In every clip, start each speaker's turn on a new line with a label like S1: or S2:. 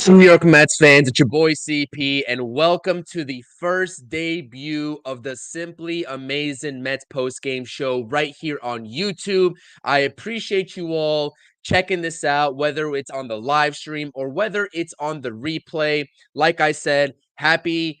S1: New York Mets fans, it's your boy CP, and welcome to the first debut of the Simply Amazing Mets postgame show right here on YouTube. I appreciate you all checking this out, whether it's on the live stream or whether it's on the replay. Like I said, happy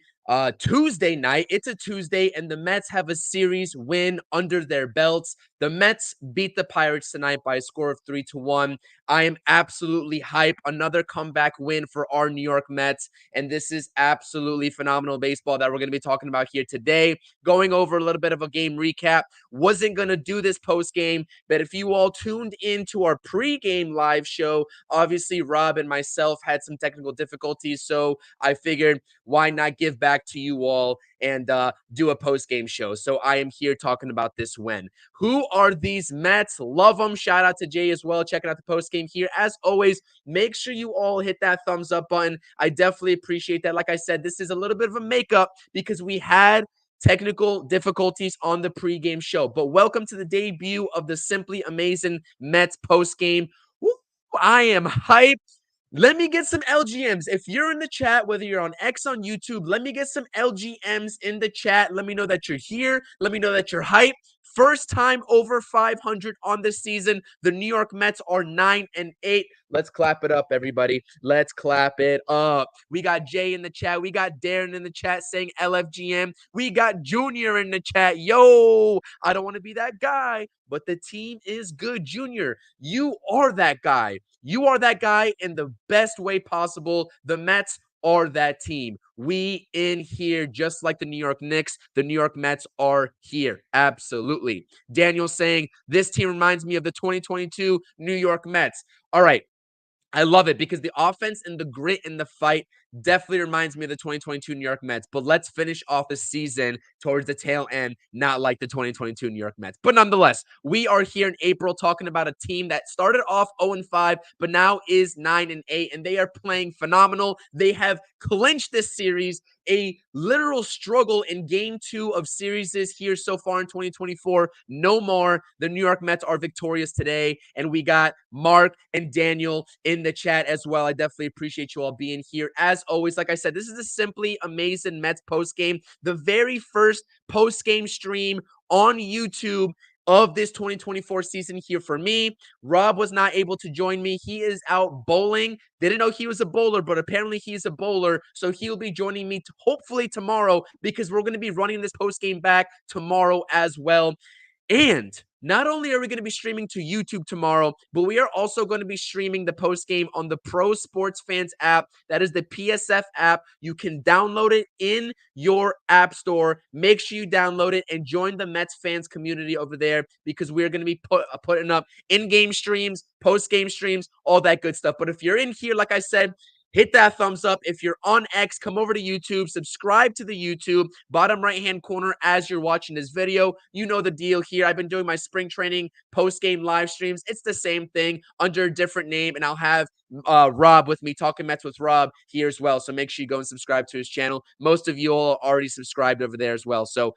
S1: Tuesday night. It's a Tuesday, and the Mets have a series win under their belts. The Mets beat the Pirates tonight by a score of 3-1. I am absolutely hype. Another comeback win for our New York Mets, and this is absolutely phenomenal baseball that we're going to be talking about here today. Going over a little bit of a game recap. Wasn't going to do this post game, but if you all tuned into our pregame live show, obviously Rob and myself had some technical difficulties, so I figured why not give back to you all and do a post-game show. So I am here talking about this win. Who are these Mets? Love them. Shout out to Jay as well. Checking out the post-game here. As always, make sure you all hit that thumbs up button. I definitely appreciate that. Like I said, this is a little bit of a makeup because we had technical difficulties on the pregame show. But welcome to the debut of the Simply Amazing Mets post-game. Woo, I am hyped. Let me get some LGMs. If you're in the chat, whether you're on X on YouTube, let me get some LGMs in the chat. Let me know that you're here. Let me know that you're hyped. First time over 500 on this season. The New York Mets are 9-8. Let's clap it up, everybody. Let's clap it up. We got Jay in the chat. We got Darren in the chat saying LFGM. We got Junior in the chat. Yo, I don't want to be that guy, but the team is good. Junior, you are that guy. You are that guy in the best way possible. The Mets are that team. We in here, just like the New York Knicks, the New York Mets are here. Absolutely. Daniel saying, this team reminds me of the 2022 New York Mets. All right. I love it because the offense and the grit in the fight definitely reminds me of the 2022 New York Mets. But let's finish off the season towards the tail end, not like the 2022 New York Mets. But nonetheless, we are here in April talking about a team that started off 0-5, but now is 9-8, and they are playing phenomenal. They have clinched this series. A literal struggle in game 2 of series here so far in 2024. No more. The New York Mets are victorious today, and we got Mark and Daniel in the chat as well. I definitely appreciate you all being here. As always, like I said, this is a Simply Amazing Mets post game, the very first post game stream on YouTube of this 2024 season here for me. Rob was not able to join me. He is out bowling. Didn't know he was a bowler, but apparently he's a bowler. So he'll be joining me hopefully tomorrow because we're going to be running this post game back tomorrow as well. And not only are we going to be streaming to YouTube tomorrow, but we are also going to be streaming the post game on the Pro Sports Fans app. That is the PSF app. You can download it in your app store. Make sure you download it and join the Mets fans community over there because we're going to be putting up in-game streams, post-game streams, all that good stuff. But if you're in here, like I said, hit that thumbs up. If you're on X, come over to YouTube, subscribe to the YouTube, bottom right-hand corner as you're watching this video. You know the deal here. I've been doing my spring training post-game live streams. It's the same thing under a different name, and I'll have Rob with me, Talking Mets with Rob, here as well. So make sure you go and subscribe to his channel. Most of you all already subscribed over there as well. So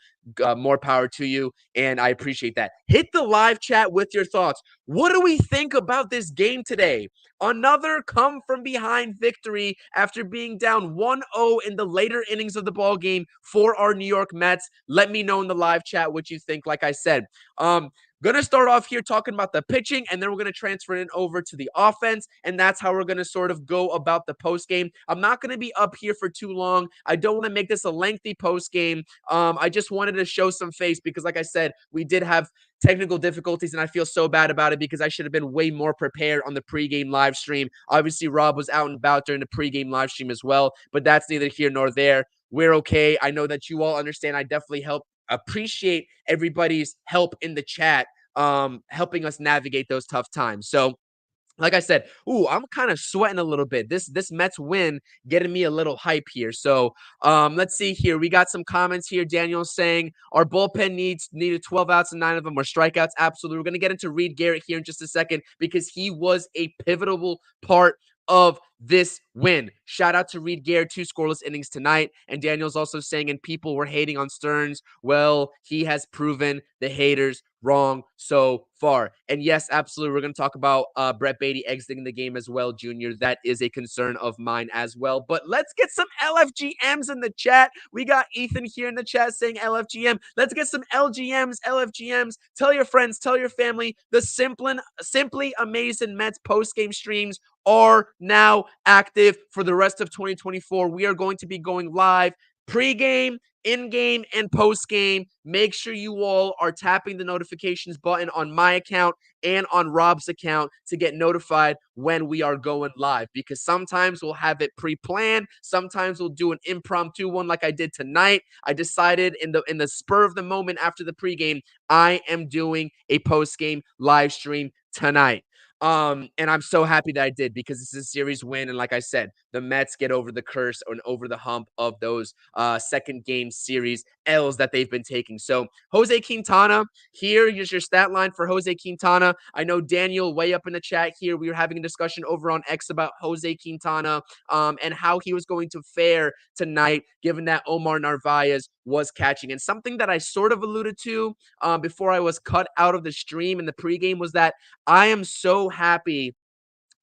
S1: more power to you, and I appreciate that. Hit the live chat with your thoughts. What do we think about this game today? Another come from behind victory after being down 1-0 in the later innings of the ball game for our New York Mets. Let me know in the live chat what you think. Like I said, going to start off here talking about the pitching, and then we're going to transfer it over to the offense, and that's how we're going to sort of go about the post game. I'm not going to be up here for too long. I don't want to make this a lengthy post game. I just wanted to show some face because, like I said, we did have technical difficulties, and I feel so bad about it because I should have been way more prepared on the pregame live stream. Obviously, Rob was out and about during the pregame live stream as well, but that's neither here nor there. We're okay. I know that you all understand. I definitely appreciate everybody's help in the chat, helping us navigate those tough times. So, like I said, I'm kind of sweating a little bit. This Mets win getting me a little hype here. So let's see here. We got some comments here. Daniel saying our bullpen needed 12 outs and 9 of them were strikeouts. Absolutely. We're going to get into Reed Garrett here in just a second because he was a pivotal part of this win. Shout out to Reed Garrett, 2 scoreless innings tonight. And Daniel's also saying, and people were hating on Stearns. Well, he has proven the haters wrong so far. And yes, absolutely, we're going to talk about Brett Beatty exiting the game as well, Junior. That is a concern of mine as well. But let's get some LFGMs in the chat. We got Ethan here in the chat saying LFGM. Let's get some LGMs, LFGMs. Tell your friends, tell your family. The Simply Amazing Mets post-game streams are now active for the rest of 2024. We are going to be going live pre-game, in-game, and post-game. Make sure you all are tapping the notifications button on my account and on Rob's account to get notified when we are going live, because sometimes we'll have it pre-planned, sometimes we'll do an impromptu one like I did tonight. I decided in the spur of the moment after the pregame, I am doing a post-game live stream tonight. And I'm so happy that I did, because this is a series win. And like I said, the Mets get over the curse and over the hump of those second game series L's that they've been taking. So Jose Quintana, here's your stat line for Jose Quintana. I know Daniel way up in the chat here, we were having a discussion over on X about Jose Quintana and how he was going to fare tonight, given that Omar Narvaez was catching. And something that I sort of alluded to before I was cut out of the stream in the pregame was that I am so happy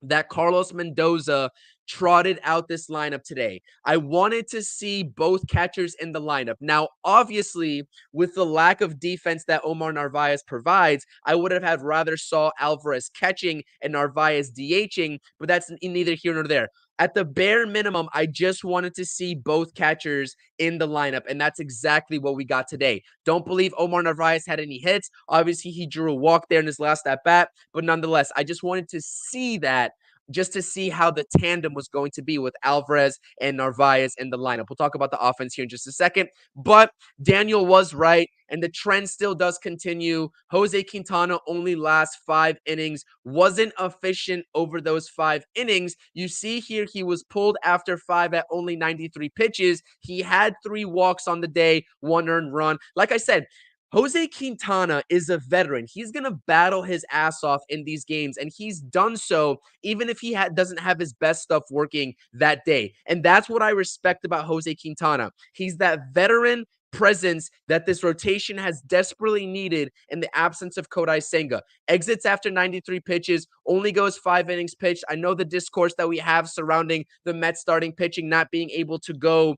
S1: that Carlos Mendoza trotted out this lineup today. I wanted to see both catchers in the lineup. Now, obviously, with the lack of defense that Omar Narvaez provides, I would have had rather saw Alvarez catching and Narvaez DHing, but that's neither here nor there. At the bare minimum, I just wanted to see both catchers in the lineup, and that's exactly what we got today. Don't believe Omar Narvaez had any hits. Obviously, he drew a walk there in his last at-bat, but nonetheless, I just wanted to see that, just to see how the tandem was going to be with Alvarez and Narvaez in the lineup. We'll talk about the offense here in just a second, but Daniel was right, and the trend still does continue. Jose Quintana only lasts 5 innings, wasn't efficient over those 5 innings. You see here, he was pulled after 5 at only 93 pitches. He had 3 walks on the day, 1 earned run. Like I said, Jose Quintana is a veteran. He's going to battle his ass off in these games, and he's done so even if he doesn't have his best stuff working that day. And that's what I respect about Jose Quintana. He's that veteran presence that this rotation has desperately needed in the absence of Kodai Senga. Exits after 93 pitches, only goes 5 innings pitched. I know the discourse that we have surrounding the Mets starting pitching not being able to go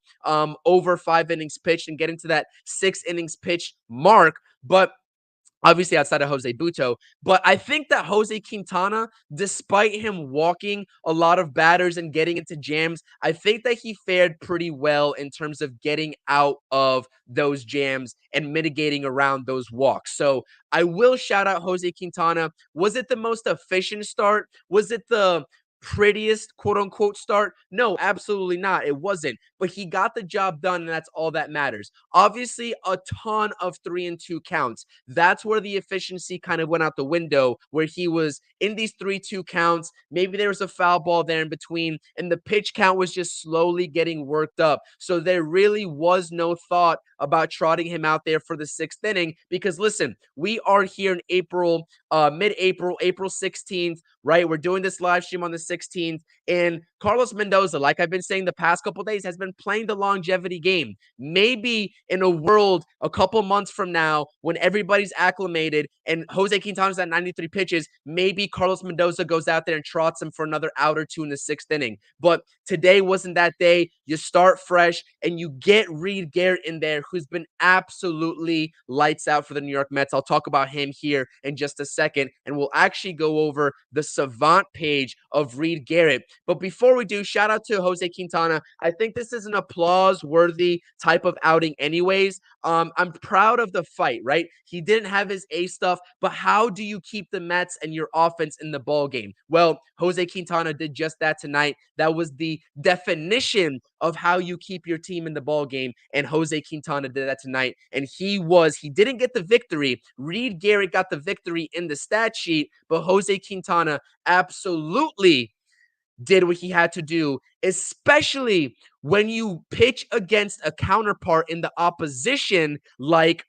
S1: over 5 innings pitched and get into that 6 innings pitched mark, but obviously outside of Jose Buto. But I think that Jose Quintana, despite him walking a lot of batters and getting into jams, I think that he fared pretty well in terms of getting out of those jams and mitigating around those walks. So I will shout out Jose Quintana. Was it the most efficient start? Was it the prettiest quote unquote start? No, absolutely not. It wasn't, but he got the job done, and that's all that matters. Obviously, a ton of 3-2 counts. That's where the efficiency kind of went out the window, where he was in these 3-2 counts. Maybe there was a foul ball there in between, and the pitch count was just slowly getting worked up. So there really was no thought about trotting him out there for the 6th inning, because listen, we are here in April, mid-April, April 16th, right? We're doing this live stream on the 16th, and Carlos Mendoza, like I've been saying the past couple days, has been playing the longevity game. Maybe in a world a couple months from now, when everybody's acclimated and Jose Quintana's at 93 pitches, maybe Carlos Mendoza goes out there and trots him for another out or 2 in the 6th inning. But today wasn't that day. You start fresh, and you get Reed Garrett in there, who's been absolutely lights out for the New York Mets. I'll talk about him here in just a second, and we'll actually go over the savant page of Reed Garrett. But before we do, shout out to Jose Quintana. I think this is an applause-worthy type of outing anyways. I'm proud of the fight, right? He didn't have his A stuff, but how do you keep the Mets and your offense in the ball game? Well, Jose Quintana did just that tonight. That was the definition of how you keep your team in the ball game, and Jose Quintana did that tonight, and he didn't get the victory. Reed Garrett got the victory in the stat sheet, but Jose Quintana absolutely did what he had to do, especially when you pitch against a counterpart in the opposition like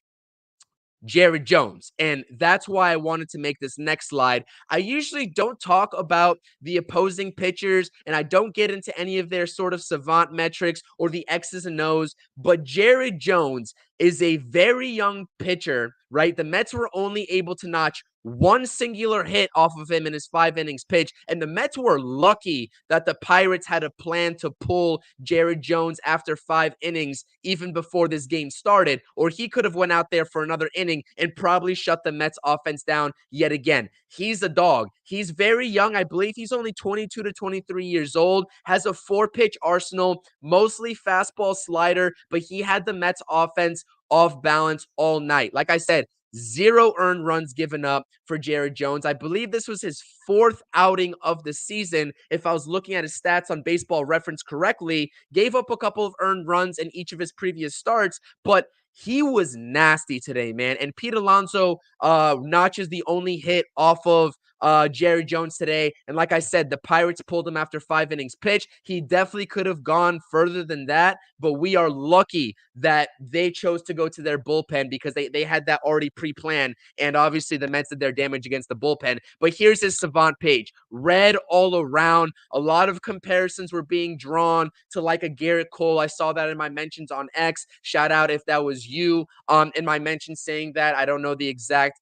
S1: Jared Jones. And that's why I wanted to make this next slide. I usually don't talk about the opposing pitchers, and I don't get into any of their sort of savant metrics or the X's and O's, but Jared Jones is a very young pitcher, right? The Mets were only able to notch one singular hit off of him in his 5 innings pitch. And the Mets were lucky that the Pirates had a plan to pull Jared Jones after 5 innings, even before this game started, or he could have went out there for another inning and probably shut the Mets offense down yet again. He's a dog. He's very young. I believe he's only 22 to 23 years old, has a 4-pitch arsenal, mostly fastball slider, but he had the Mets offense off balance all night. Like I said, 0 earned runs given up for Jared Jones. I believe this was his 4th outing of the season. If I was looking at his stats on Baseball Reference correctly, gave up a couple of earned runs in each of his previous starts, but he was nasty today, man. And Pete Alonso notches the only hit off of Jerry Jones today. And like I said, the Pirates pulled him after 5 innings pitch. He definitely could have gone further than that, but we are lucky that they chose to go to their bullpen because they had that already pre-planned. And obviously the Mets did their damage against the bullpen. But here's his savant page. Red all around. A lot of comparisons were being drawn to like a Garrett Cole. I saw that in my mentions on X. Shout out if that was you in my mentions saying that. I don't know the exact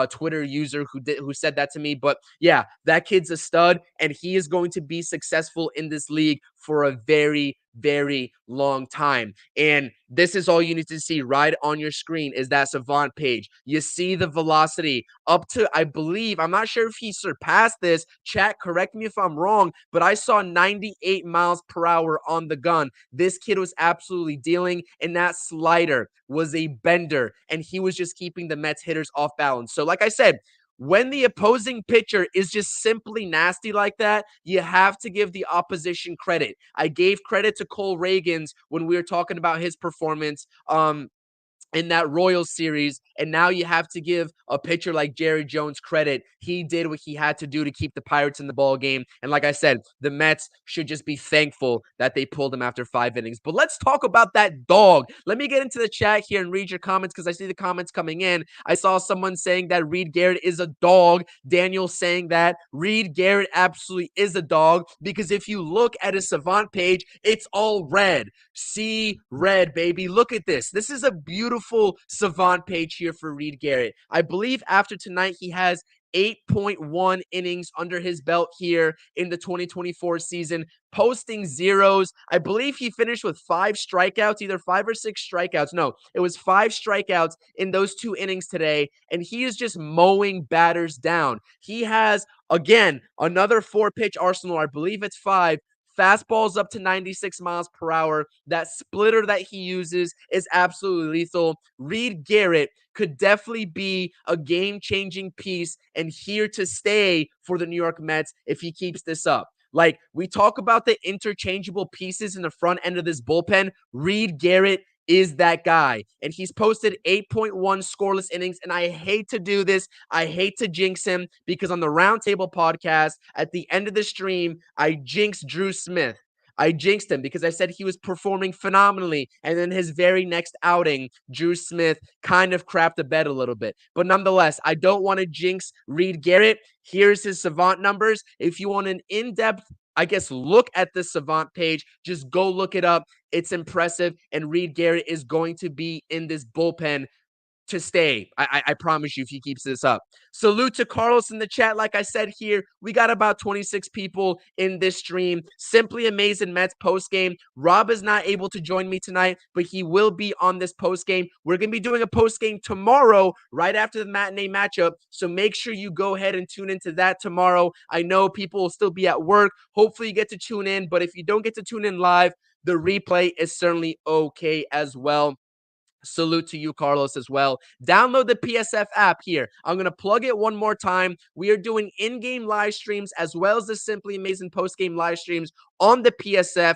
S1: Twitter user who said that to me, but yeah, that kid's a stud, and he is going to be successful in this league for a very, very long time. And this is all you need to see right on your screen is that savant page. You see the velocity up to, I believe, I'm not sure if he surpassed this. Chat, correct me if I'm wrong, but I saw 98 miles per hour on the gun. This kid was absolutely dealing, and that slider was a bender, and he was just keeping the Mets hitters off balance. So like I said, when the opposing pitcher is just simply nasty like that, you have to give the opposition credit. I gave credit to Cole Reagans when we were talking about his performance in that Royals series, and now you have to give a pitcher like Jerry Jones credit. He did what he had to do to keep the Pirates in the ball game, and like I said, the Mets should just be thankful that they pulled him after 5 innings. But let's talk about that dog. Let me get into the chat here and read your comments because I see the comments coming in. I saw someone saying that Reed Garrett is a dog. Daniel saying that Reed Garrett absolutely is a dog because if you look at his savant page, it's all red. See red, baby. Look at this. This is a beautiful savant page here for Reed Garrett. I believe after tonight, he has 8.1 innings under his belt here in the 2024 season, posting zeros. I believe he finished with 5 strikeouts, either 5 or 6 strikeouts. No, it was 5 strikeouts in those 2 innings today, and he is just mowing batters down. He has, again, another 4-pitch arsenal. I believe it's 5. Fastballs up to 96 miles per hour. That splitter that he uses is absolutely lethal. Reed Garrett could definitely be a game-changing piece and here to stay for the New York Mets if he keeps this up. Like, we talk about the interchangeable pieces in the front end of this bullpen. Reed Garrett is that guy. And he's posted 8.1 scoreless innings. And I hate to do this. I hate to jinx him because on the Roundtable podcast, at the end of the stream, I jinxed Drew Smith. I jinxed him because I said he was performing phenomenally. And then his very next outing, Drew Smith kind of crapped the bed a little bit. But nonetheless, I don't want to jinx Reed Garrett. Here's his savant numbers. If you want an in-depth, I guess, look at the savant page, just go look it up. It's impressive. And Reed Garrett is going to be in this bullpen to stay. I promise you if he keeps this up. Salute to Carlos in the chat. Like I said here, we got about 26 people in this stream. Simply Amazing Mets postgame. Rob is not able to join me tonight, but he will be on this postgame. We're going to be doing a postgame tomorrow, right after the matinee matchup. So make sure you go ahead and tune into that tomorrow. I know people will still be at work. Hopefully you get to tune in, but if you don't get to tune in live, the replay is certainly okay as well. Salute to you, Carlos, as well. Download the PSF app here. I'm going to plug it one more time. We are doing in-game live streams as well as the Simply Amazing post-game live streams on the PSF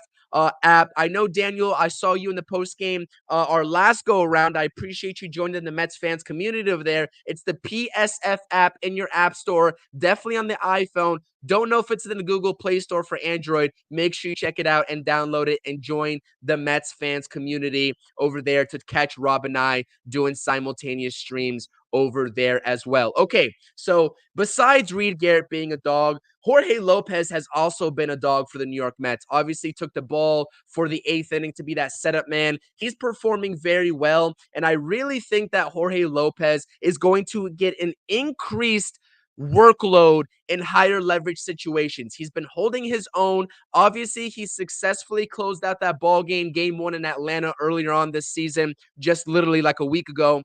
S1: app. I know, Daniel, I saw you in the post-game our last go-around. I appreciate you joining the Mets fans community over there. It's the PSF app in your app store, definitely on the iPhone. Don't know if it's in the Google Play Store for Android. Make sure you check it out and download it and join the Mets fans community over there to catch Rob and I doing simultaneous streams over there as well. Okay, so besides Reed Garrett being a dog, Jorge Lopez has also been a dog for the New York Mets. Obviously, took the ball for the eighth inning to be that setup man. He's performing very well, and I really think that Jorge Lopez is going to get an increased workload in higher leverage situations. He's been holding his own. Obviously, he successfully closed out that ball game 1 in Atlanta earlier on this season, just literally like a week ago.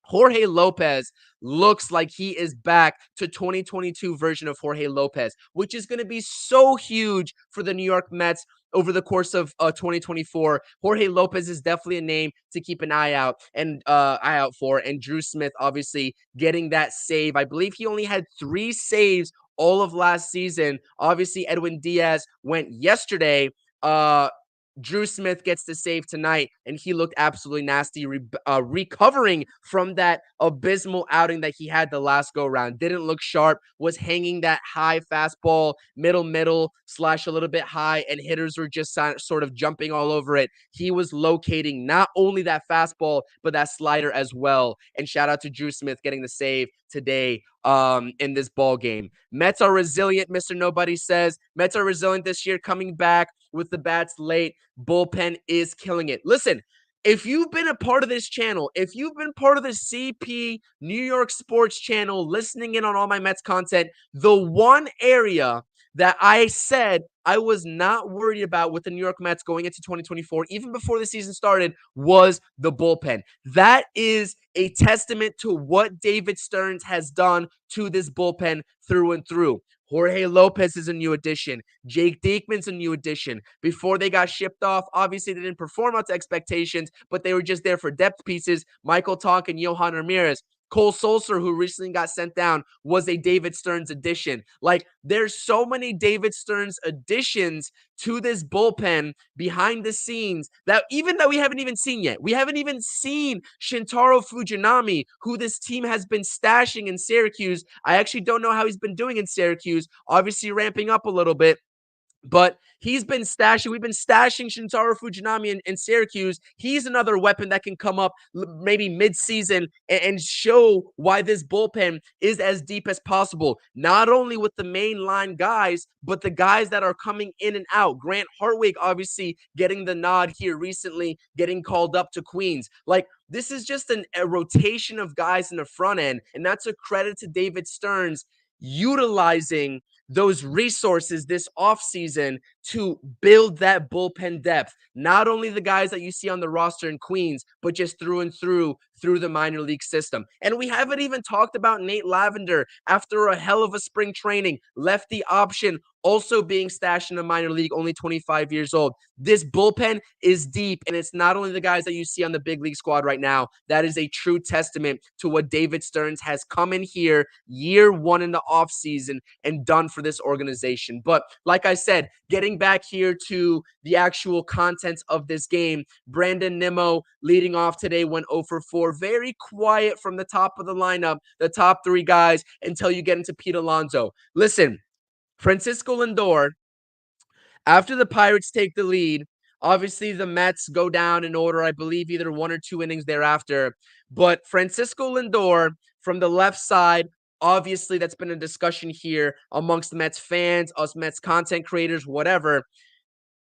S1: Jorge Lopez looks like he is back to 2022 version of Jorge Lopez, which is going to be so huge for the New York Mets over the course of 2024. Jorge Lopez is definitely a name to keep an eye out for. And Drew Smith obviously getting that save. I believe he only had 3 saves all of last season. Obviously, Edwin Diaz went yesterday. Drew Smith gets the save tonight, and he looked absolutely nasty, recovering from that abysmal outing that he had the last go round. Didn't look sharp, was hanging that high fastball, middle slash a little bit high, and hitters were just sort of jumping all over it. He was locating not only that fastball, but that slider as well. And shout out to Drew Smith getting the save today in this ball game. Mets are resilient, Mr. Nobody says. Mets are resilient this year, coming back with the bats late. Bullpen is killing it. Listen, if you've been a part of this channel, if you've been part of the CP New York Sports channel, listening in on all my Mets content, the one area that I said I was not worried about with the New York Mets going into 2024, even before the season started, was the bullpen. That is a testament to what David Stearns has done to this bullpen through and through. Jorge Lopez is a new addition. Jake Diekman's a new addition. Before they got shipped off, obviously they didn't perform up to expectations, but they were just there for depth pieces. Michael Tonk and Johan Ramirez. Cole Sulser, who recently got sent down, was a David Stearns addition. Like, there's so many David Stearns additions to this bullpen behind the scenes that we haven't even seen yet. We haven't even seen Shintaro Fujinami, who this team has been stashing in Syracuse. I actually don't know how he's been doing in Syracuse, obviously ramping up a little bit. But we've been stashing Shintaro Fujinami in Syracuse. He's another weapon that can come up maybe mid-season and show why this bullpen is as deep as possible. Not only with the main line guys, but the guys that are coming in and out. Grant Hartwig obviously getting the nod here recently, getting called up to Queens. Like, this is just a rotation of guys in the front end, and that's a credit to David Stearns utilizing those resources this offseason to build that bullpen depth. Not only the guys that you see on the roster in Queens, but just through and through the minor league system. And we haven't even talked about Nate Lavender after a hell of a spring training, lefty option, also being stashed in the minor league, only 25 years old. This bullpen is deep, and it's not only the guys that you see on the big league squad right now. That is a true testament to what David Stearns has come in here year one in the offseason and done for this organization. But like I said, getting back here to the actual contents of this game, Brandon Nimmo leading off today went 0 for 4. Very quiet from the top of the lineup, the top 3 guys, until you get into Pete Alonso. Listen, Francisco Lindor, after the Pirates take the lead, obviously the Mets go down in order, I believe either 1 or 2 innings thereafter. But Francisco Lindor from the left side, obviously that's been a discussion here amongst Mets fans, us Mets content creators, whatever.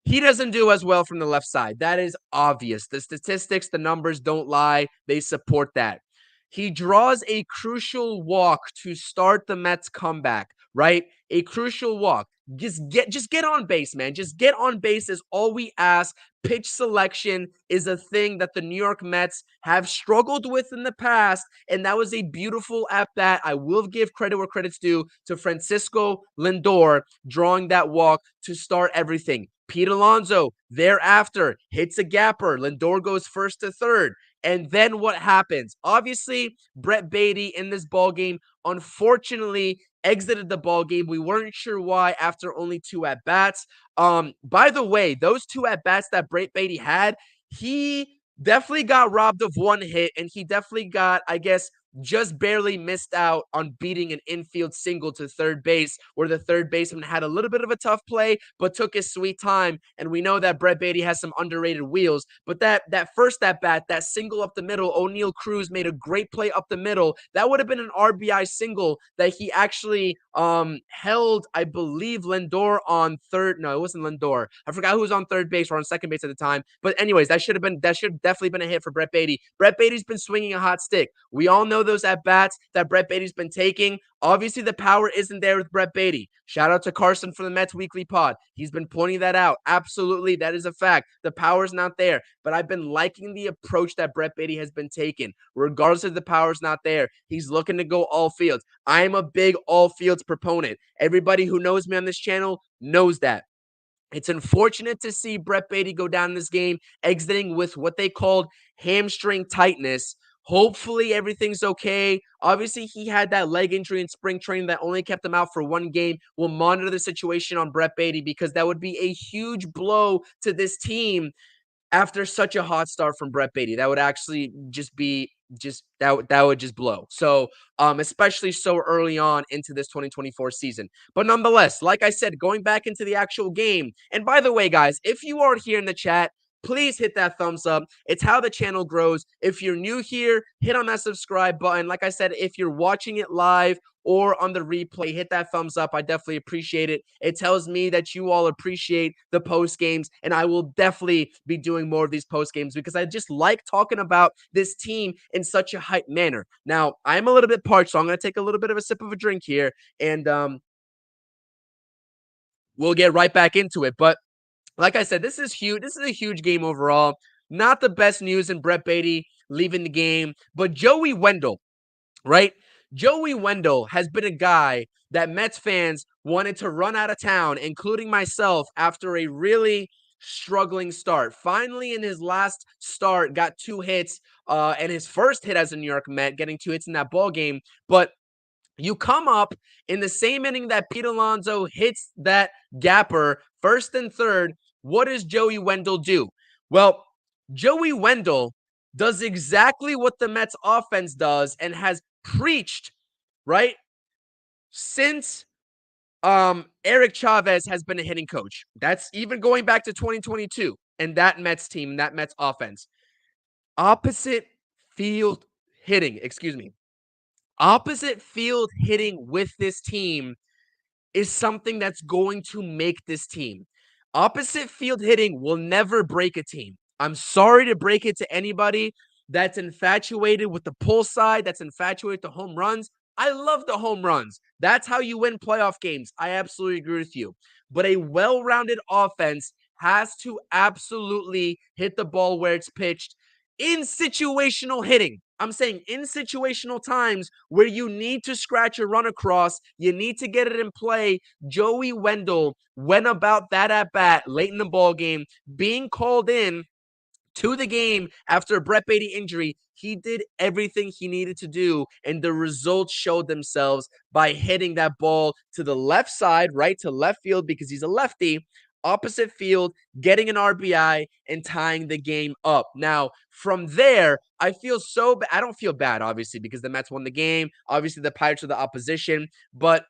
S1: He doesn't do as well from the left side. That is obvious. The statistics, the numbers don't lie. They support that. He draws a crucial walk to start the Mets comeback, right? A crucial walk. Just get on base, man. Just get on base is all we ask. Pitch selection is a thing that the New York Mets have struggled with in the past, and that was a beautiful at bat. I will give credit where credit's due to Francisco Lindor drawing that walk to start everything. Pete Alonso thereafter hits a gapper. Lindor goes first to third. And then what happens? Obviously, Brett Beatty in this ball game, unfortunately, exited the ball game. We weren't sure why after only 2 at bats. By the way, those 2 at bats that Brett Beatty had, he definitely got robbed of 1 hit, and he definitely got, I guess, just barely missed out on beating an infield single to third base, where the third baseman had a little bit of a tough play, but took his sweet time. And we know that Brett Baty has some underrated wheels. But that first at bat, that single up the middle, O'Neal Cruz made a great play up the middle. That would have been an RBI single that he actually held, I believe, Lindor on third. No, it wasn't Lindor. I forgot who was on third base or on second base at the time. But anyways, that should have definitely been a hit for Brett Baty. Brett Baty's been swinging a hot stick. We all know those at bats that Brett Baty's been taking. Obviously, the power isn't there with Brett Baty. Shout out to Carson for the Mets Weekly Pod. He's been pointing that out. Absolutely, that is a fact. The power's not there. But I've been liking the approach that Brett Baty has been taking. Regardless if the power's not there, he's looking to go all fields. I am a big all fields proponent. Everybody who knows me on this channel knows that. It's unfortunate to see Brett Baty go down in this game, exiting with what they called hamstring tightness. Hopefully everything's okay. Obviously, he had that leg injury in spring training that only kept him out for one game. We'll monitor the situation on Brett Baty because that would be a huge blow to this team after such a hot start from Brett Baty. That would actually just be that would just blow. So, especially so early on into this 2024 season. But nonetheless, like I said, going back into the actual game. And by the way, guys, if you aren't here in the chat, please hit that thumbs up. It's how the channel grows. If you're new here, hit on that subscribe button. Like I said, if you're watching it live or on the replay, hit that thumbs up. I definitely appreciate it. It tells me that you all appreciate the post games, and I will definitely be doing more of these post games because I just like talking about this team in such a hype manner. Now, I'm a little bit parched, so I'm going to take a little bit of a sip of a drink here, and we'll get right back into it. But like I said, this is huge. This is a huge game overall. Not the best news in Brett Baty leaving the game, but Joey Wendell, right? Joey Wendell has been a guy that Mets fans wanted to run out of town, including myself, after a really struggling start. Finally, in his last start, got 2 hits, and his first hit as a New York Met, getting 2 hits in that ball game. But you come up in the same inning that Pete Alonso hits that gapper, first and third. What does Joey Wendell do? Well, Joey Wendell does exactly what the Mets offense does and has preached, right? Since Eric Chavez has been a hitting coach. That's even going back to 2022 and that Mets team, that Mets offense. Opposite field hitting, excuse me. Opposite field hitting with this team is something that's going to make this team. Opposite field hitting will never break a team. I'm sorry to break it to anybody that's infatuated with the pull side, that's infatuated with the home runs. I love the home runs. That's how you win playoff games. I absolutely agree with you. But a well-rounded offense has to absolutely hit the ball where it's pitched in situational hitting. I'm saying in situational times where you need to scratch a run across, you need to get it in play. Joey Wendell went about that at bat late in the ball game, being called in to the game after a Brett Baty injury. He did everything he needed to do, and the results showed themselves by hitting that ball to the left side, right to left field because he's a lefty, opposite field, getting an RBI and tying the game up. Now, from there, I feel so bad. I don't feel bad, obviously, because the Mets won the game. Obviously, the Pirates are the opposition, but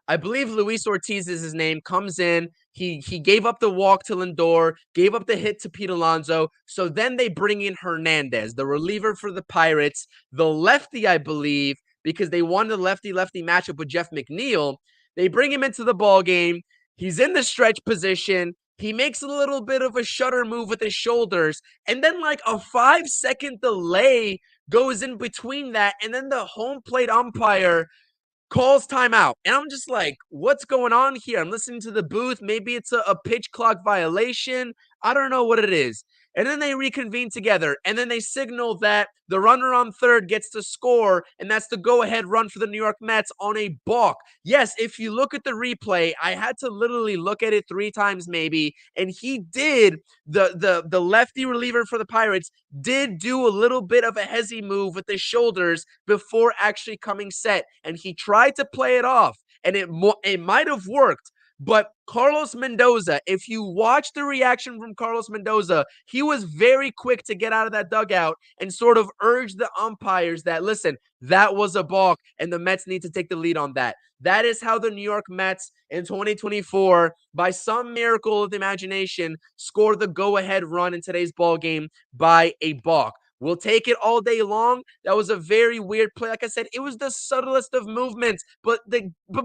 S1: I believe Luis Ortiz is his name, comes in. He gave up the walk to Lindor, gave up the hit to Pete Alonso. So then they bring in Hernandez, the reliever for the Pirates, the lefty, I believe, because they wanted a lefty-lefty matchup with Jeff McNeil. They bring him into the ball game. He's in the stretch position. He makes a little bit of a shutter move with his shoulders, and then like a 5-second delay goes in between that, and then the home plate umpire calls timeout. And I'm just like, what's going on here? I'm listening to the booth. Maybe it's a pitch clock violation. I don't know what it is. And then they reconvene together. And then they signal that the runner on third gets to score. And that's the go-ahead run for the New York Mets on a balk. Yes, if you look at the replay, I had to literally look at it 3 times maybe. And he did, the lefty reliever for the Pirates did do a little bit of a hezzy move with his shoulders before actually coming set, and he tried to play it off, and it might have worked, But Carlos Mendoza, if you watch the reaction from Carlos Mendoza, he was very quick to get out of that dugout and sort of urge the umpires that, listen, that was a balk and the Mets need to take the lead on that. That is how the New York Mets in 2024, by some miracle of the imagination, scored the go-ahead run in today's ball game by a balk. We'll take it all day long. That was a very weird play. Like I said, it was the subtlest of movements, but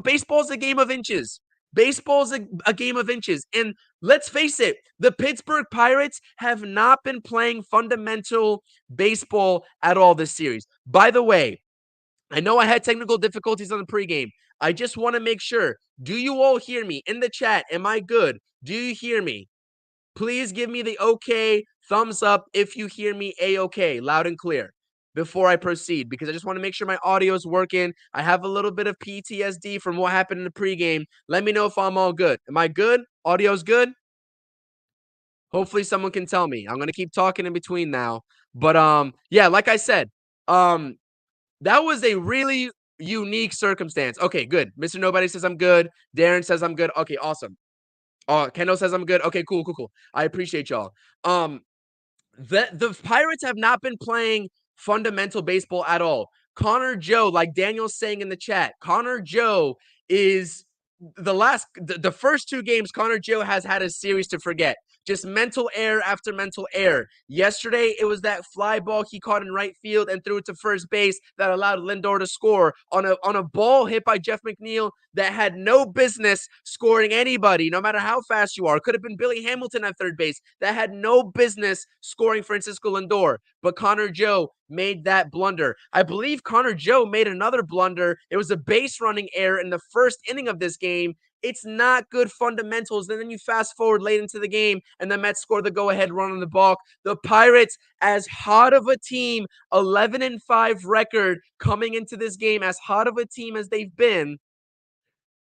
S1: baseball's a game of inches. Baseball's a game of inches. And let's face it, the Pittsburgh Pirates have not been playing fundamental baseball at all this series. By the way, I know I had technical difficulties on the pregame. I just want to make sure. Do you all hear me in the chat? Am I good? Do you hear me? Please give me the okay thumbs up if you hear me a-okay, loud and clear, before I proceed, because I just want to make sure my audio is working. I have a little bit of PTSD from what happened in the pregame. Let me know if I'm all good. Am I good? Audio's good? Hopefully someone can tell me. I'm going to keep talking in between now. But yeah, like I said, that was a really unique circumstance. Okay, good. Mr. Nobody says I'm good. Darren says I'm good. Okay, awesome. Kendall says I'm good. Okay, cool. I appreciate y'all. The Pirates have not been playing fundamental baseball at all. Connor Joe, like Daniel's saying in the chat, Connor Joe is the first two games Connor Joe has had a series to forget. Just mental error after mental error. Yesterday, it was that fly ball he caught in right field and threw it to first base that allowed Lindor to score on a ball hit by Jeff McNeil that had no business scoring anybody, no matter how fast you are. It could have been Billy Hamilton at third base that had no business scoring Francisco Lindor. But Connor Joe made that blunder. I believe Connor Joe made another blunder. It was a base running error in the first inning of this game. It's not good fundamentals. And then you fast forward late into the game, and the Mets score the go-ahead run on the balk. The Pirates, as hot of a team, 11-5 record coming into this game, as hot of a team as they've been,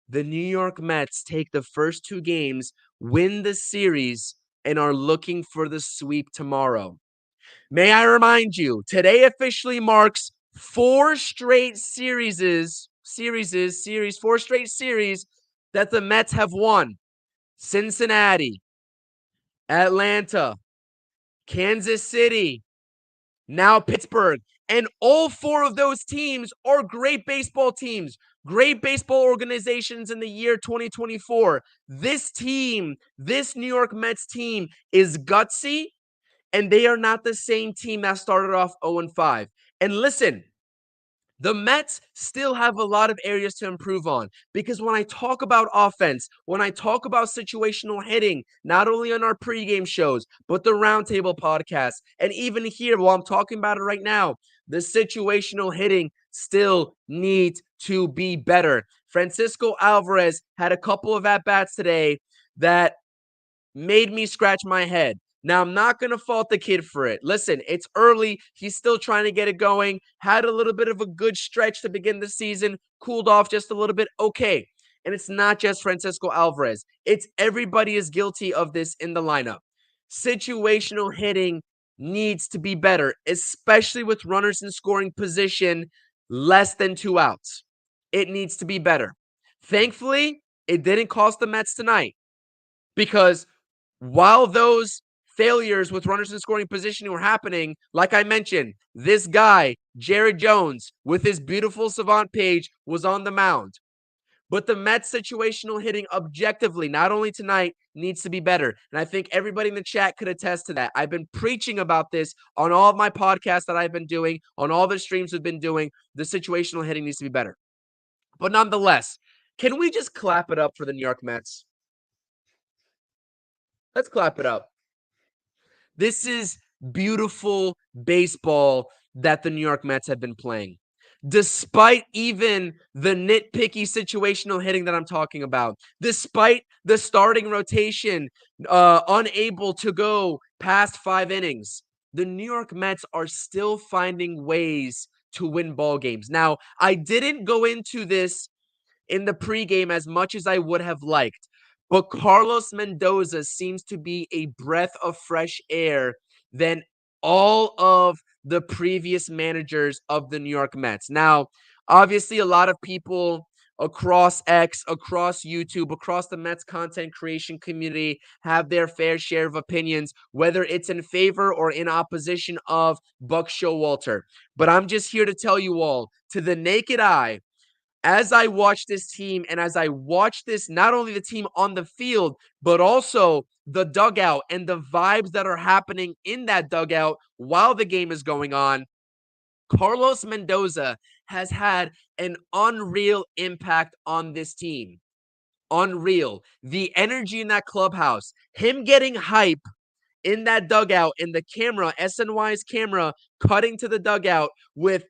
S1: the New York Mets take the first two games, win the series, and are looking for the sweep tomorrow. May I remind you, today officially marks four straight series that the Mets have won. Cincinnati, Atlanta, Kansas City, now Pittsburgh. And all four of those teams are great baseball teams, great baseball organizations in the year 2024. This team, this New York Mets team is gutsy, and they are not the same team that started off 0-5. And listen, the Mets still have a lot of areas to improve on, because when I talk about offense, when I talk about situational hitting, not only on our pregame shows, but the Roundtable podcast, and even here while I'm talking about it right now, the situational hitting still needs to be better. Francisco Alvarez had a couple of at-bats today that made me scratch my head. Now, I'm not going to fault the kid for it. Listen, it's early. He's still trying to get it going. Had a little bit of a good stretch to begin the season. Cooled off just a little bit. Okay. And it's not just Francisco Alvarez. It's everybody is guilty of this in the lineup. Situational hitting needs to be better, especially with runners in scoring position less than 2 outs. It needs to be better. Thankfully, it didn't cost the Mets tonight, because while those failures with runners in scoring position were happening, like I mentioned, this guy, Jared Jones, with his beautiful savant page, was on the mound. But the Mets situational hitting objectively, not only tonight, needs to be better. And I think everybody in the chat could attest to that. I've been preaching about this on all of my podcasts that I've been doing, on all the streams we've been doing. The situational hitting needs to be better. But nonetheless, can we just clap it up for the New York Mets? Let's clap it up. This is beautiful baseball that the New York Mets have been playing. Despite even the nitpicky situational hitting that I'm talking about, despite the starting rotation unable to go past 5 innings, the New York Mets are still finding ways to win ball games. Now, I didn't go into this in the pregame as much as I would have liked, but Carlos Mendoza seems to be a breath of fresh air than all of the previous managers of the New York Mets. Now, obviously, a lot of people across X, across YouTube, across the Mets content creation community have their fair share of opinions, whether it's in favor or in opposition of Buck Showalter. But I'm just here to tell you all, to the naked eye, as I watch this team and as I watch this, not only the team on the field, but also the dugout and the vibes that are happening in that dugout while the game is going on, Carlos Mendoza has had an unreal impact on this team. Unreal. The energy in that clubhouse, him getting hype in that dugout, in the camera, SNY's camera, cutting to the dugout with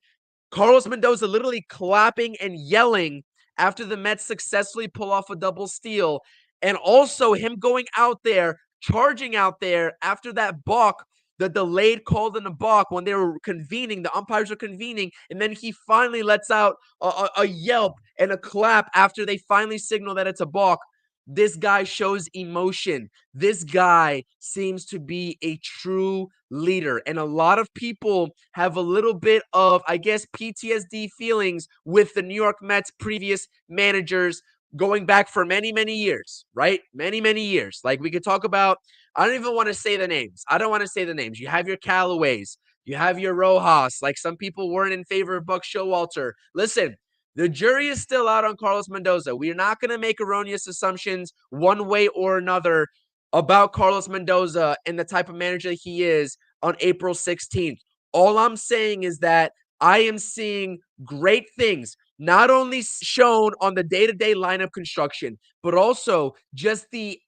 S1: Carlos Mendoza literally clapping and yelling after the Mets successfully pull off a double steal. And also him going out there, charging out there after that balk, the delayed call in the balk when they were convening, the umpires were convening. And then he finally lets out a yelp and a clap after they finally signal that it's a balk. This guy shows emotion. This guy seems to be a true leader. And a lot of people have a little bit of, I guess, PTSD feelings with the New York Mets previous managers going back for many, many years, right? Many, many years. Like we could talk about, I don't even want to say the names. I don't want to say the names. You have your Callaways, you have your Rojas. Like some people weren't in favor of Buck Showalter. Listen, the jury is still out on Carlos Mendoza. We are not going to make erroneous assumptions one way or another about Carlos Mendoza and the type of manager he is on April 16th. All I'm saying is that I am seeing great things, not only shown on the day-to-day lineup construction, but also just the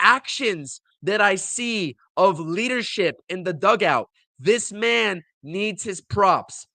S1: actions that I see of leadership in the dugout. This man needs his props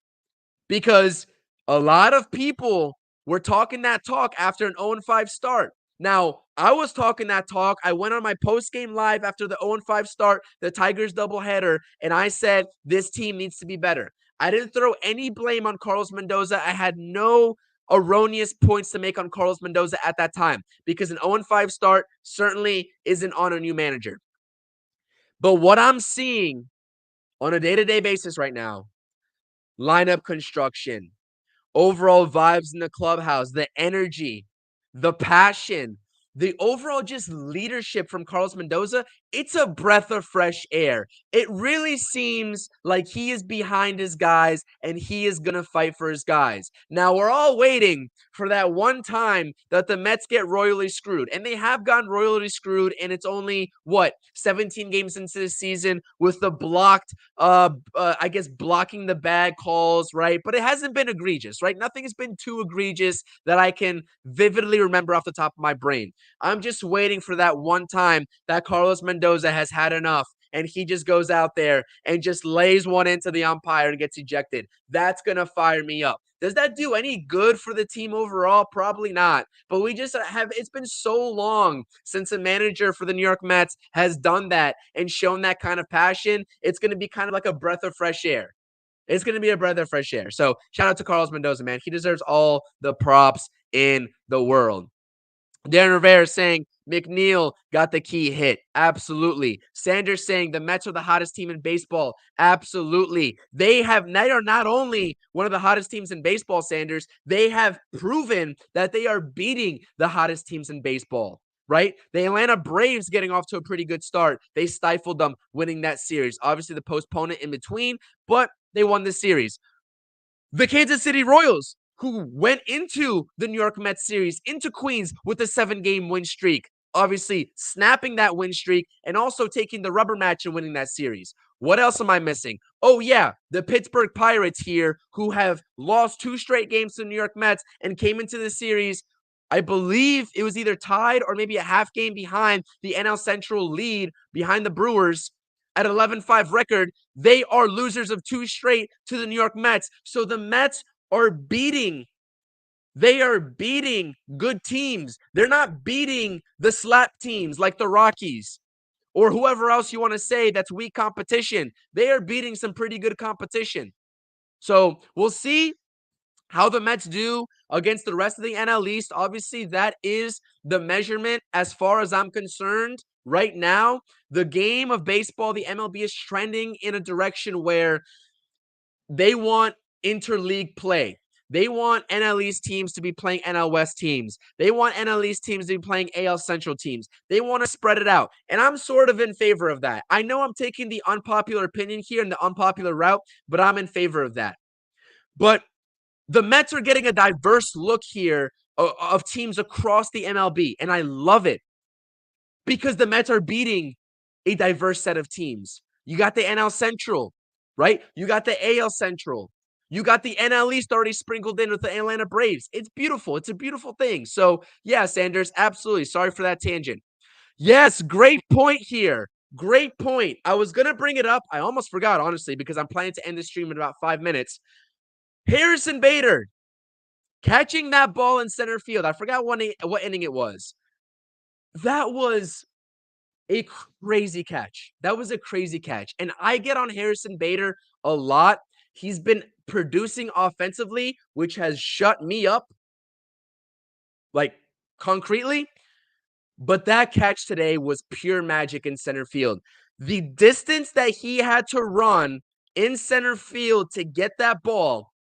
S1: because a lot of people were talking that talk after an 0-5 start. Now, I was talking that talk. I went on my post-game live after the 0-5 start, the Tigers doubleheader, and I said, this team needs to be better. I didn't throw any blame on Carlos Mendoza. I had no erroneous points to make on Carlos Mendoza at that time because an 0-5 start certainly isn't on a new manager. But what I'm seeing on a day-to-day basis right now, lineup construction, overall vibes in the clubhouse, the energy, the passion, the overall just leadership from Carlos Mendoza, it's a breath of fresh air. It really seems like he is behind his guys and he is going to fight for his guys. Now, we're all waiting for that one time that the Mets get royally screwed. And they have gotten royally screwed, and it's only, 17 games into the season with the blocked I guess blocking the bad calls, right? But it hasn't been egregious, right? Nothing has been too egregious that I can vividly remember off the top of my brain. I'm just waiting for that one time that Carlos Mendoza has had enough and he just goes out there and just lays one into the umpire and gets ejected. That's going to fire me up. Does that do any good for the team overall? Probably not. But we just have, it's been so long since a manager for the New York Mets has done that and shown that kind of passion. It's going to be kind of like a breath of fresh air. It's going to be a breath of fresh air. So shout out to Carlos Mendoza, man. He deserves all the props in the world. Darren Rivera saying McNeil got the key hit. Absolutely. Sanders saying the Mets are the hottest team in baseball. Absolutely. They are not only one of the hottest teams in baseball, Sanders, they have proven that they are beating the hottest teams in baseball. Right? The Atlanta Braves getting off to a pretty good start. They stifled them, winning that series. Obviously, the postponement in between, but they won the series. The Kansas City Royals, who went into the New York Mets series, into Queens with a 7-game win streak, obviously snapping that win streak and also taking the rubber match and winning that series. What else am I missing? Oh, yeah, the Pittsburgh Pirates here, who have lost 2 straight games to the New York Mets and came into the series, I believe it was either tied or maybe a half game behind the NL Central lead behind the Brewers at 11-5 record. They are losers of 2 straight to the New York Mets. So the Mets are beating good teams. They're not beating the slap teams like the Rockies or whoever else you want to say that's weak competition. They are beating some pretty good competition. So we'll see how the Mets do against the rest of the NL East. Obviously, that is the measurement as far as I'm concerned. Right now, the game of baseball, the MLB, is trending in a direction where they want interleague play. They want NL East teams to be playing NL West teams. They want NL East teams to be playing AL Central teams. They want to spread it out. And I'm sort of in favor of that. I know I'm taking the unpopular opinion here and the unpopular route, but I'm in favor of that. But the Mets are getting a diverse look here of teams across the MLB, and I love it because the Mets are beating a diverse set of teams. You got the NL Central, right? You got the AL Central. You got the NL East already sprinkled in with the Atlanta Braves. It's beautiful. It's a beautiful thing. So, yeah, Sanders, absolutely. Sorry for that tangent. Yes, great point here. Great point. I was going to bring it up. I almost forgot, honestly, because I'm planning to end the stream in about 5 minutes. Harrison Bader catching that ball in center field. I forgot what inning it was. That was a crazy catch. That was a crazy catch. And I get on Harrison Bader a lot. He's been producing offensively, which has shut me up, like concretely. But that catch today was pure magic in center field. The distance that he had to run in center field to get that ball,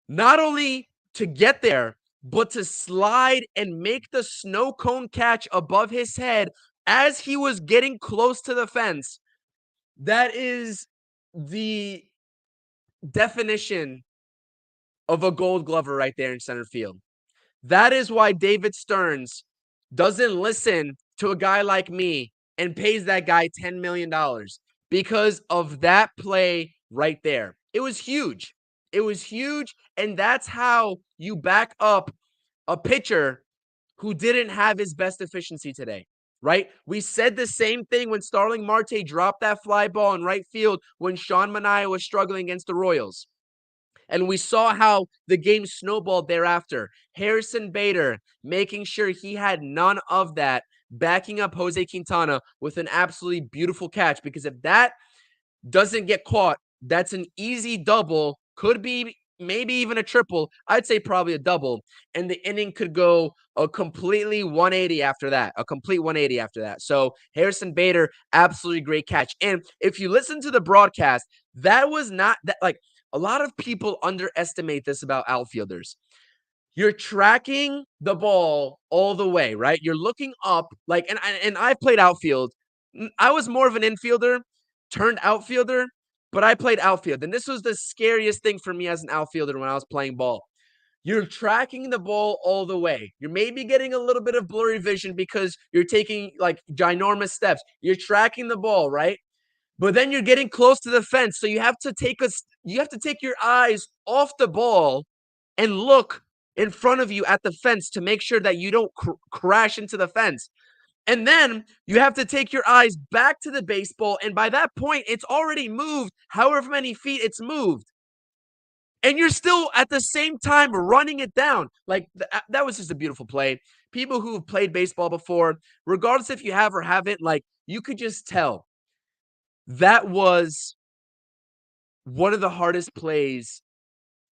S1: not only to get there, but to slide and make the snow cone catch above his head as he was getting close to the fence. That is the definition of a gold glover right there in center field. That is why David Stearns doesn't listen to a guy like me and pays that guy $10 million because of that play right there. It was huge. It was huge. And that's how you back up a pitcher who didn't have his best efficiency today, right? We said the same thing when Starling Marte dropped that fly ball in right field when Sean Manaea was struggling against the Royals. And we saw how the game snowballed thereafter. Harrison Bader making sure he had none of that, backing up Jose Quintana with an absolutely beautiful catch. Because if that doesn't get caught, that's an easy double, could be maybe even a triple. I'd say probably a double. And the inning could go a completely 180 after that, a complete 180 after that. So Harrison Bader, absolutely great catch. And if you listen to the broadcast, that was not that like a lot of people underestimate this about outfielders. You're tracking the ball all the way, right? You're looking up, like, and I've played outfield. I was more of an infielder turned outfielder, but I played outfield. And this was the scariest thing for me as an outfielder when I was playing ball. You're tracking the ball all the way. You're maybe getting a little bit of blurry vision because you're taking like ginormous steps. You're tracking the ball, right? But then you're getting close to the fence, so you have to take your eyes off the ball and look in front of you at the fence to make sure that you don't crash into the fence. And then you have to take your eyes back to the baseball, and by that point, it's already moved however many feet it's moved. And you're still at the same time running it down. Like, that was just a beautiful play. People who have played baseball before, regardless if you have or haven't, like, you could just tell that was one of the hardest plays.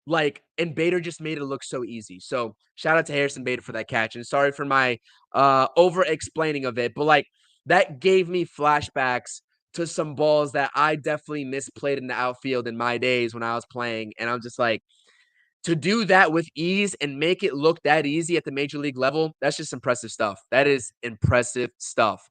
S1: Like, and Bader just made it look so easy. So shout out to Harrison Bader for that catch. And sorry for my over explaining of it, but like that gave me flashbacks to some balls that I definitely misplayed in the outfield in my days when I was playing. And I'm just like, to do that with ease and make it look that easy at the major league level, that's just impressive stuff. That is impressive stuff.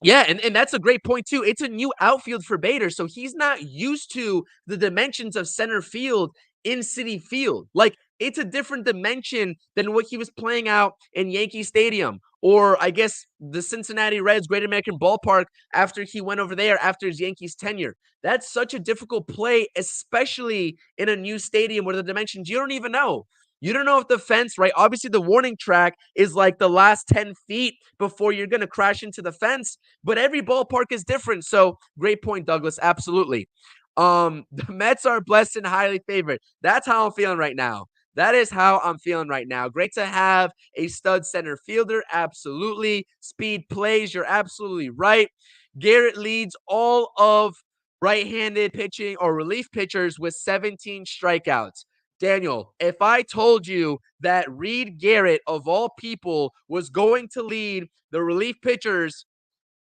S1: Yeah, and that's a great point too. It's a new outfield for Bader, so he's not used to the dimensions of center field in Citi Field. Like, it's a different dimension than what he was playing out in Yankee Stadium, or I guess the Cincinnati Reds Great American Ballpark after he went over there after his Yankees tenure. That's such a difficult play, especially in a new stadium where the dimensions you don't even know. You don't know if the fence, right? Obviously, the warning track is like the last 10 feet before you're going to crash into the fence, but every ballpark is different. So, great point, Douglas. Absolutely. The Mets are blessed and highly favored. That's how I'm feeling right now. That is how I'm feeling right now. Great to have a stud center fielder. Absolutely. Speed plays. You're absolutely right. Garrett leads all of right-handed pitching or relief pitchers with 17 strikeouts. Daniel, if I told you that Reed Garrett, of all people, was going to lead the relief pitchers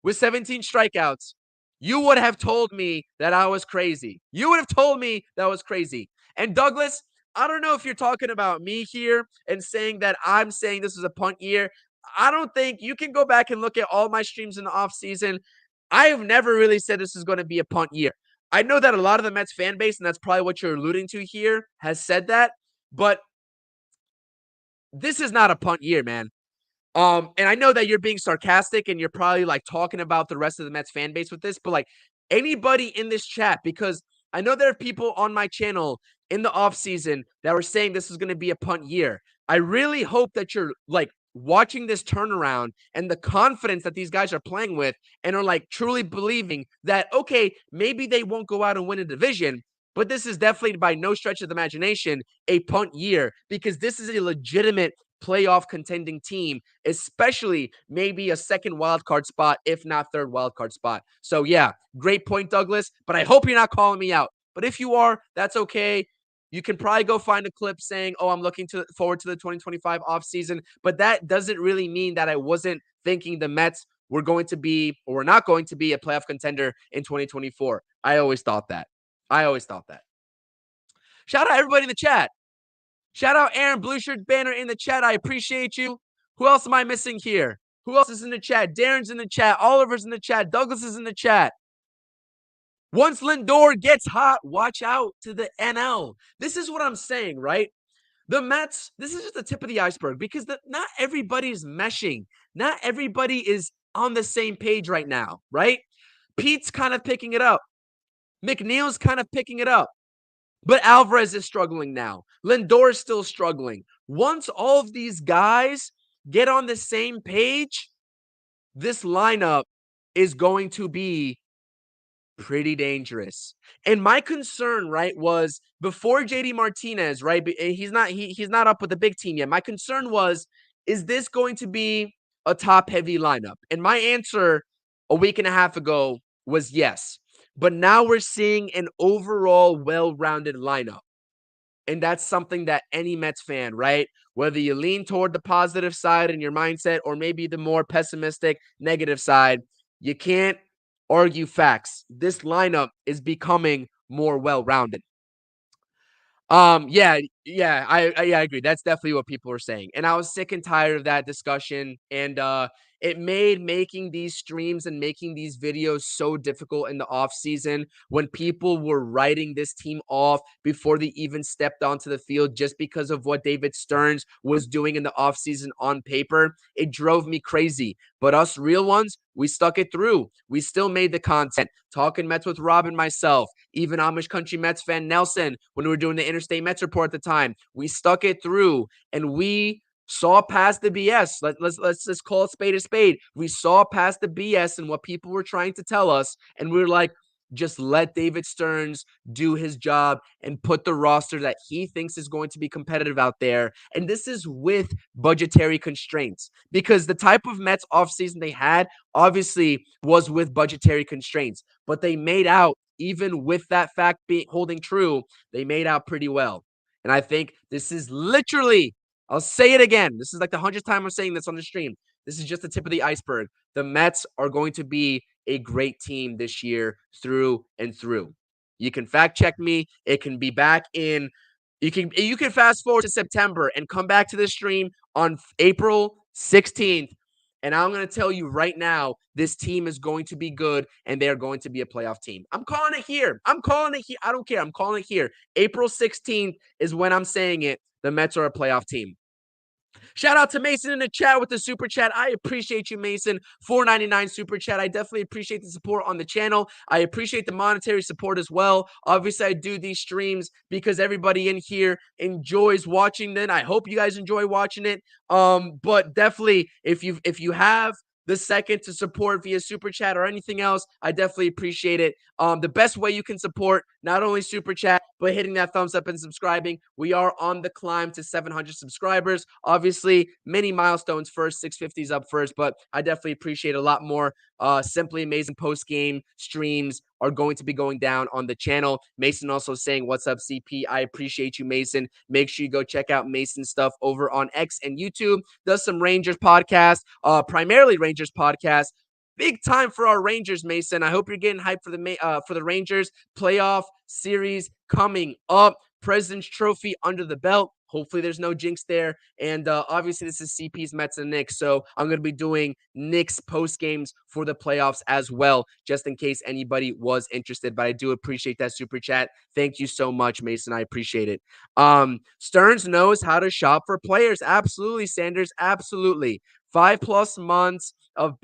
S1: with 17 strikeouts, you would have told me that I was crazy. You would have told me that was crazy. And Douglas, I don't know if you're talking about me here and saying that I'm saying this is a punt year. I don't think you can go back and look at all my streams in the offseason. I have never really said this is going to be a punt year. I know that a lot of the Mets fan base, and that's probably what you're alluding to here, has said that, but this is not a punt year, man. And I know that you're being sarcastic and you're probably like talking about the rest of the Mets fan base with this, but like anybody in this chat, because I know there are people on my channel in the offseason that were saying this is going to be a punt year. I really hope that you're like watching this turnaround and the confidence that these guys are playing with and are like truly believing that, okay, maybe they won't go out and win a division, but this is definitely by no stretch of the imagination a punt year because this is a legitimate playoff contending team, especially maybe a second wild card spot, if not third wild card spot. So yeah, great point, Douglas. But I hope you're not calling me out. But if you are, that's okay. You can probably go find a clip saying, "Oh, I'm looking forward to the 2025 offseason." But that doesn't really mean that I wasn't thinking the Mets were going to be or were not going to be a playoff contender in 2024. I always thought that. I always thought that. Shout out everybody in the chat. Shout out Aaron Blue Shirt Banner in the chat. I appreciate you. Who else am I missing here? Who else is in the chat? Darren's in the chat. Oliver's in the chat. Douglas is in the chat. Once Lindor gets hot, watch out to the NL. This is what I'm saying, right? The Mets, this is just the tip of the iceberg because not everybody is meshing. Not everybody is on the same page right now, right? Pete's kind of picking it up. McNeil's kind of picking it up. But Alvarez is struggling now. Lindor is still struggling. Once all of these guys get on the same page, this lineup is going to be pretty dangerous. And my concern, right, was before JD Martinez, right? He's not up with the big team yet. My concern was, is this going to be a top-heavy lineup? And my answer a week and a half ago was yes. But now we're seeing an overall well-rounded lineup. And that's something that any Mets fan, right? Whether you lean toward the positive side in your mindset or maybe the more pessimistic, negative side, you can't argue facts. This lineup is becoming more well-rounded. I agree. That's definitely what people are saying. And I was sick and tired of that discussion. And it made making these streams and making these videos so difficult in the off season when people were writing this team off before they even stepped onto the field just because of what David Stearns was doing in the off season on paper. It drove me crazy. But us real ones, we stuck it through. We still made the content. Talking Mets with Rob and myself, even Amish Country Mets fan Nelson, when we were doing the Interstate Mets report at the time, we stuck it through and we saw past the BS. Let's just call it spade a spade. We saw past the BS and what people were trying to tell us, and we were like, just let David Stearns do his job and put the roster that he thinks is going to be competitive out there. And this is with budgetary constraints because the type of Mets offseason they had obviously was with budgetary constraints, but they made out, even with that fact being holding true, they made out pretty well. And I think this is literally, I'll say it again. This is like the 100th time I'm saying this on the stream. This is just the tip of the iceberg. The Mets are going to be a great team this year through and through. You can fact check me. It can be back in. You can fast forward to September and come back to the stream on April 16th. And I'm going to tell you right now, this team is going to be good and they are going to be a playoff team. I'm calling it here. I'm calling it here. I don't care. I'm calling it here. April 16th is when I'm saying it. The Mets are a playoff team. Shout out to Mason in the chat with the super chat. I appreciate you, Mason. $4.99 super chat. I definitely appreciate the support on the channel. I appreciate the monetary support as well. Obviously, I do these streams because everybody in here enjoys watching them. I hope you guys enjoy watching it. But definitely, if you have the second to support via super chat or anything else, I definitely appreciate it. The best way you can support not only super chat but hitting that thumbs up and subscribing. We are on the climb to 700 subscribers. Obviously, many milestones first, 650s up first, but I definitely appreciate a lot more. Simply amazing post game streams are going to be going down on the channel. Mason also saying, "What's up, CP?" I appreciate you, Mason. Make sure you go check out Mason's stuff over on X and YouTube. Does some Rangers podcast, primarily Rangers podcast. Big time for our Rangers, Mason. I hope you're getting hyped for the Rangers playoff series coming up. President's Trophy under the belt. Hopefully there's no jinx there. And obviously this is CP's Mets and Knicks. So I'm going to be doing Knicks post games for the playoffs as well, just in case anybody was interested. But I do appreciate that super chat. Thank you so much, Mason. I appreciate it. Stearns knows how to shop for players. Absolutely, Sanders. Absolutely. 5+ months of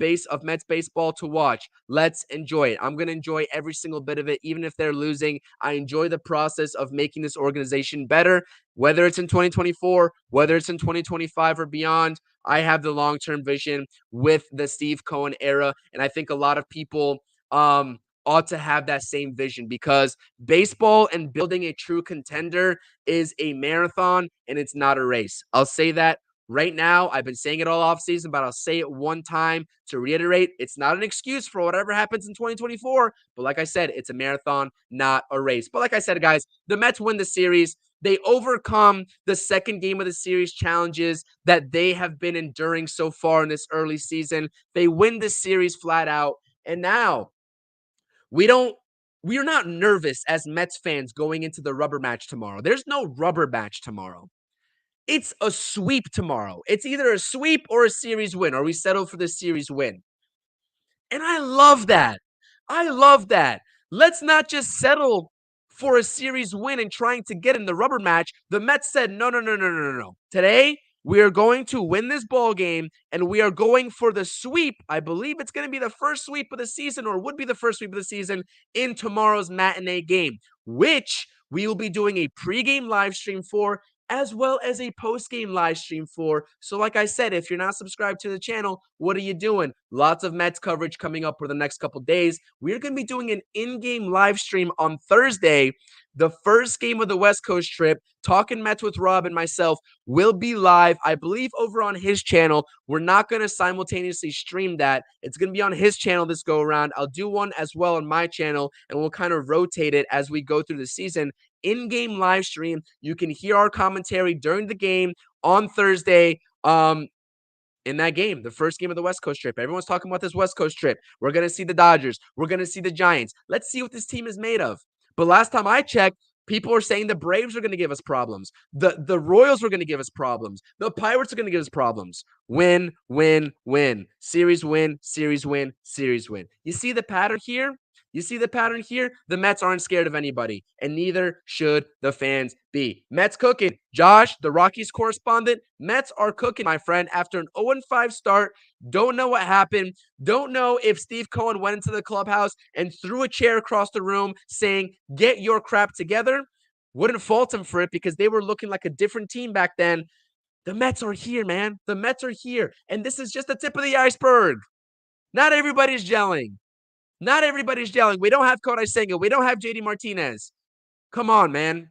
S1: Mets baseball to watch. Let's enjoy it. I'm going to enjoy every single bit of it, even if they're losing. I enjoy the process of making this organization better, whether it's in 2024, whether it's in 2025 or beyond. I have the long-term vision with the Steve Cohen era, and I think a lot of people ought to have that same vision, because baseball and building a true contender is a marathon and it's not a race. I'll say that right now. I've been saying it all offseason, but I'll say it one time to reiterate. It's not an excuse for whatever happens in 2024. But like I said, it's a marathon, not a race. But like I said, guys, the Mets win the series. They overcome the second game of the series challenges that they have been enduring so far in this early season. They win the series flat out. And now we don't we are not nervous as Mets fans going into the rubber match tomorrow. There's no rubber match tomorrow. It's a sweep tomorrow. It's either a sweep or a series win, or we settle for the series win. And I love that. I love that. Let's not just settle for a series win and trying to get in the rubber match. The Mets said, no, no, no, no, no, no, no. Today, we are going to win this ball game, and we are going for the sweep. I believe it's going to be the first sweep of the season, or would be the first sweep of the season, in tomorrow's matinee game, which we will be doing a pregame live stream for, as well as a post-game live stream for. So like I said, if you're not subscribed to the channel, what are you doing? Lots of Mets coverage coming up for the next couple days. We're going to be doing an in-game live stream on Thursday. The first game of the West Coast trip, Talking Mets with Rob and myself, will be live, I believe, over on his channel. We're not going to simultaneously stream that. It's going to be on his channel this go around. I'll do one as well on my channel, and we'll kind of rotate it as we go through the season. In-game live stream. You can hear our commentary during the game on Thursday. In that game, the first game of the West Coast trip. Everyone's talking about this West Coast trip. We're going to see the Dodgers. We're going to see the Giants. Let's see what this team is made of. But last time I checked, people are saying the Braves are going to give us problems. The Royals are going to give us problems. The Pirates are going to give us problems. Win, win, win. Series win, series win, series win. You see the pattern here? You see the pattern here? The Mets aren't scared of anybody, and neither should the fans be. Mets cooking. Josh, the Rockies correspondent, Mets are cooking, my friend, after an 0-5 start. Don't know what happened. Don't know if Steve Cohen went into the clubhouse and threw a chair across the room saying, get your crap together. Wouldn't fault him for it, because they were looking like a different team back then. The Mets are here, man. The Mets are here. And this is just the tip of the iceberg. Not everybody's gelling. Not everybody's gelling. We don't have Kodai Senga. We don't have JD Martinez. Come on, man.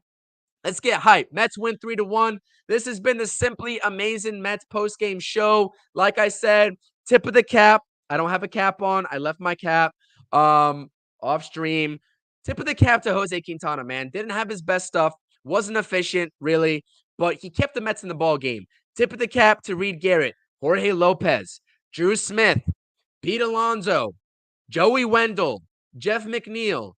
S1: Let's get hype. Mets win 3-1. This has been the Simply Amazing Mets post-game show. Like I said, tip of the cap. I don't have a cap on. I left my cap off stream. Tip of the cap to Jose Quintana, man. Didn't have his best stuff. Wasn't efficient, really, but he kept the Mets in the ball game. Tip of the cap to Reed Garrett, Jorge Lopez, Drew Smith, Pete Alonso, Joey Wendell, Jeff McNeil,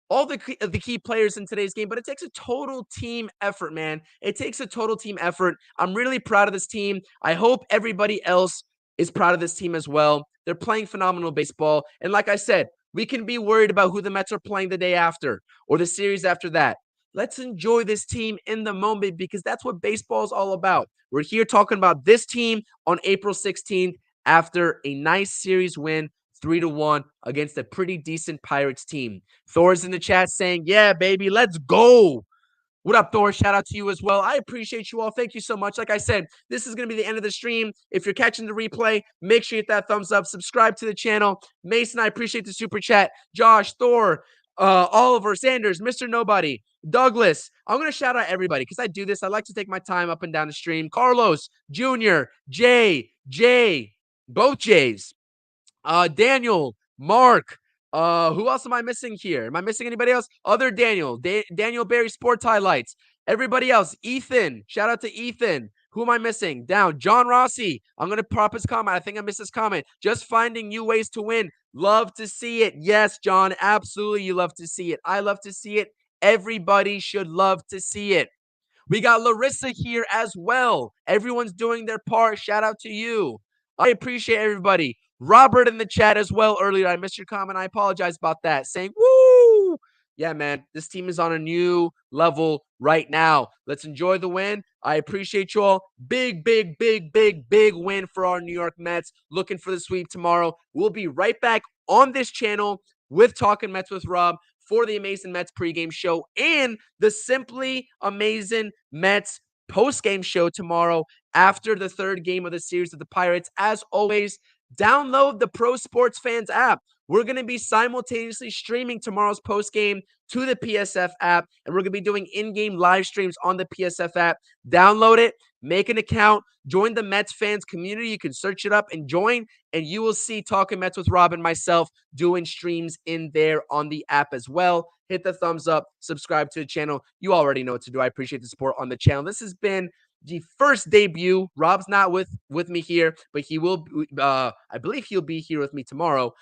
S1: all the key players in today's game. But it takes a total team effort, man. It takes a total team effort. I'm really proud of this team. I hope everybody else is proud of this team as well. They're playing phenomenal baseball. And like I said, we can be worried about who the Mets are playing the day after or the series after that. Let's enjoy this team in the moment, because that's what baseball is all about. We're here talking about this team on April 16th after a nice series win, 3-1 against a pretty decent Pirates team. Thor's in the chat saying, yeah, baby, let's go. What up, Thor? Shout out to you as well. I appreciate you all. Thank you so much. Like I said, this is going to be the end of the stream. If you're catching the replay, make sure you hit that thumbs up. Subscribe to the channel. Mason, I appreciate the super chat. Josh, Thor, Oliver, Sanders, Mr. Nobody, Douglas. I'm going to shout out everybody because I do this. I like to take my time up and down the stream. Carlos, Jr., Jay, both Jays. Daniel, Mark, who else am I missing here? Am I missing anybody else? Other Daniel, Daniel Barry Sports Highlights. Everybody else, Ethan, shout out to Ethan. Who am I missing? Down, John Rossi. I'm going to prop his comment. I think I missed his comment. Just finding new ways to win. Love to see it. Yes, John, absolutely you love to see it. I love to see it. Everybody should love to see it. We got Larissa here as well. Everyone's doing their part. Shout out to you. I appreciate everybody. Robert in the chat as well earlier. I missed your comment. I apologize about that. Saying, woo! Yeah, man, this team is on a new level right now. Let's enjoy the win. I appreciate you all. Big, big, big, big, big win for our New York Mets. Looking for the sweep tomorrow. We'll be right back on this channel with Talking Mets with Rob for the Amazing Mets pregame show and the Simply Amazing Mets postgame show tomorrow after the third game of the series of the Pirates. As always, download the Pro Sports Fans app. We're going to be simultaneously streaming tomorrow's postgame to the PSF app, and we're going to be doing in-game live streams on the PSF app. Download it, make an account, join the Mets fans community. You can search it up and join, and you will see Talking Mets with Rob and myself doing streams in there on the app as well. Hit the thumbs up, subscribe to the channel. You already know what to do. I appreciate the support on the channel. This has been the first debut. Rob's not with me here, but he will. I believe he'll be here with me tomorrow.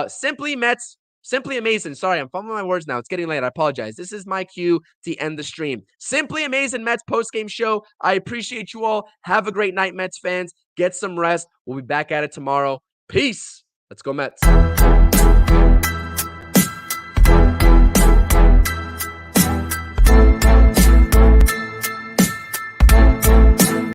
S1: Simply Mets, Simply Amazing. Sorry, I'm fumbling my words now. It's getting late. I apologize. This is my cue to end the stream. Simply Amazing Mets post-game show. I appreciate you all. Have a great night, Mets fans. Get some rest. We'll be back at it tomorrow. Peace. Let's go, Mets.